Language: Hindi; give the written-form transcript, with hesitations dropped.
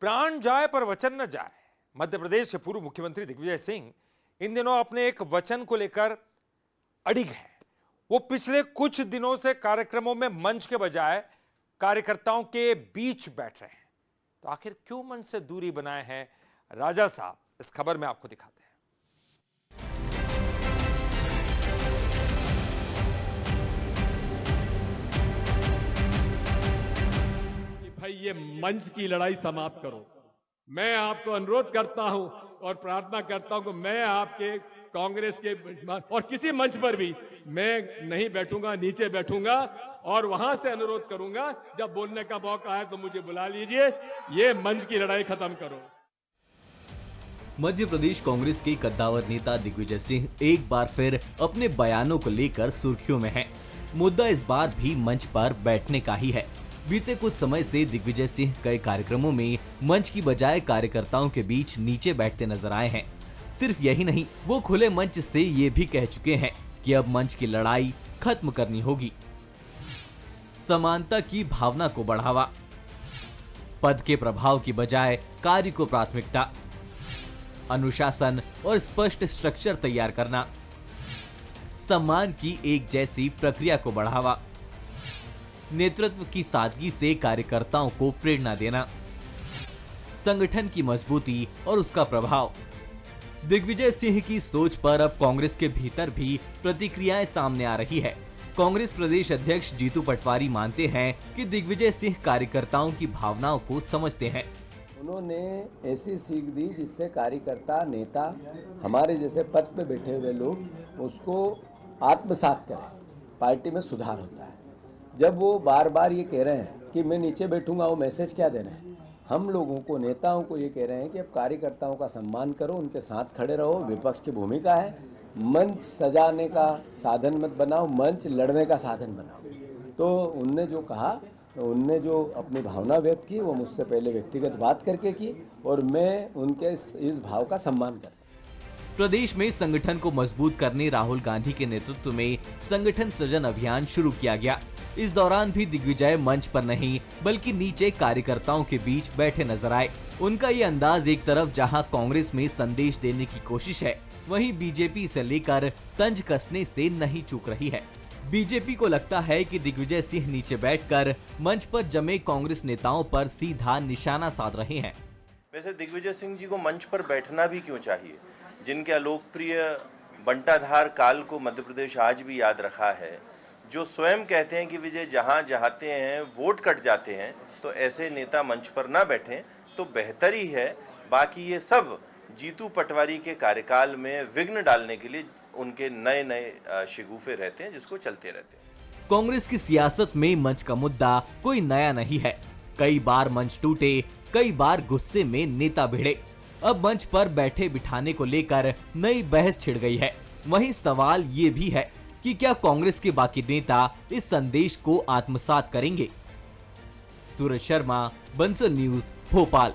प्राण जाए पर वचन न जाए। मध्य प्रदेश के पूर्व मुख्यमंत्री दिग्विजय सिंह इन दिनों अपने एक वचन को लेकर अडिग है। वो पिछले कुछ दिनों से कार्यक्रमों में मंच के बजाय कार्यकर्ताओं के बीच बैठ रहे हैं। तो आखिर क्यों मंच से दूरी बनाए हैं राजा साहब, इस खबर में आपको दिखाते हैं। भाई ये मंच की लड़ाई समाप्त करो। मैं आपको अनुरोध करता हूं और प्रार्थना करता हूं कि मैं आपके कांग्रेस के और किसी मंच पर भी मैं नहीं बैठूंगा, नीचे बैठूंगा और वहां से अनुरोध करूंगा जब बोलने का मौका आए तो मुझे बुला लीजिए। ये मंच की लड़ाई खत्म करो। मध्य प्रदेश कांग्रेस के कद्दावर नेता दिग्विजय सिंह एक बार फिर अपने बयानों को लेकर सुर्खियों में हैं। मुद्दा इस बार भी मंच पर बैठने का ही है। बीते कुछ समय से दिग्विजय सिंह कई कार्यक्रमों में मंच की बजाय कार्यकर्ताओं के बीच नीचे बैठते नजर आए हैं। सिर्फ यही नहीं, वो खुले मंच से ये भी कह चुके हैं कि अब मंच की लड़ाई खत्म करनी होगी। समानता की भावना को बढ़ावा, पद के प्रभाव की बजाय कार्य को प्राथमिकता, अनुशासन और स्पष्ट स्ट्रक्चर तैयार करना, सम्मान की एक जैसी प्रक्रिया को बढ़ावा, नेतृत्व की सादगी से कार्यकर्ताओं को प्रेरणा देना, संगठन की मजबूती और उसका प्रभाव। दिग्विजय सिंह की सोच पर अब कांग्रेस के भीतर भी प्रतिक्रियाएं सामने आ रही है। कांग्रेस प्रदेश अध्यक्ष जीतू पटवारी मानते हैं कि दिग्विजय सिंह कार्यकर्ताओं की भावनाओं को समझते हैं। उन्होंने ऐसी सीख दी जिससे कार्यकर्ता, नेता, हमारे जैसे पद पे बैठे हुए लोग उसको आत्मसात करें। पार्टी में सुधार होता है। जब वो बार बार ये कह रहे हैं कि मैं नीचे बैठूंगा, वो मैसेज क्या दे रहे हैं? हम लोगों को, नेताओं को ये कह रहे हैं कि अब कार्यकर्ताओं का सम्मान करो, उनके साथ खड़े रहो। विपक्ष की भूमिका है, मंच सजाने का साधन मत बनाओ, मंच लड़ने का साधन बनाओ। तो उनने जो कहा, उनने जो अपनी भावना व्यक्त की, वो मुझसे पहले व्यक्तिगत बात करके की और मैं उनके इस भाव का सम्मान करता हूं। प्रदेश में संगठन को मजबूत करने राहुल गांधी के नेतृत्व में संगठन सृजन अभियान शुरू किया गया। इस दौरान भी दिग्विजय मंच पर नहीं बल्कि नीचे कार्यकर्ताओं के बीच बैठे नजर आए। उनका ये अंदाज एक तरफ जहां कांग्रेस में संदेश देने की कोशिश है, वहीं बीजेपी से लेकर तंज कसने से नहीं चूक रही है। बीजेपी को लगता है कि दिग्विजय सिंह नीचे बैठकर मंच पर जमे कांग्रेस नेताओं पर सीधा निशाना साध रहे हैं। वैसे दिग्विजय सिंह जी को मंच पर बैठना भी क्यों चाहिए? जिनके अलोकप्रिय बंटाधार काल को मध्य प्रदेश आज भी याद रखा है, जो स्वयं कहते हैं कि विजय जहां चाहते हैं वोट कट जाते हैं, तो ऐसे नेता मंच पर ना बैठें तो बेहतर ही है। बाकी ये सब जीतू पटवारी के कार्यकाल में विघ्न डालने के लिए उनके नए नए शिगुफे रहते हैं, जिसको चलते रहते हैं। कांग्रेस की सियासत में मंच का मुद्दा कोई नया नहीं है। कई बार मंच टूटे, कई बार गुस्से में नेता भिड़े। अब मंच पर बैठे बिठाने को लेकर नई बहस छिड़ गई है। वहीं सवाल ये भी है कि क्या कांग्रेस के बाकी नेता इस संदेश को आत्मसात करेंगे? सूरज शर्मा, बंसल न्यूज, भोपाल।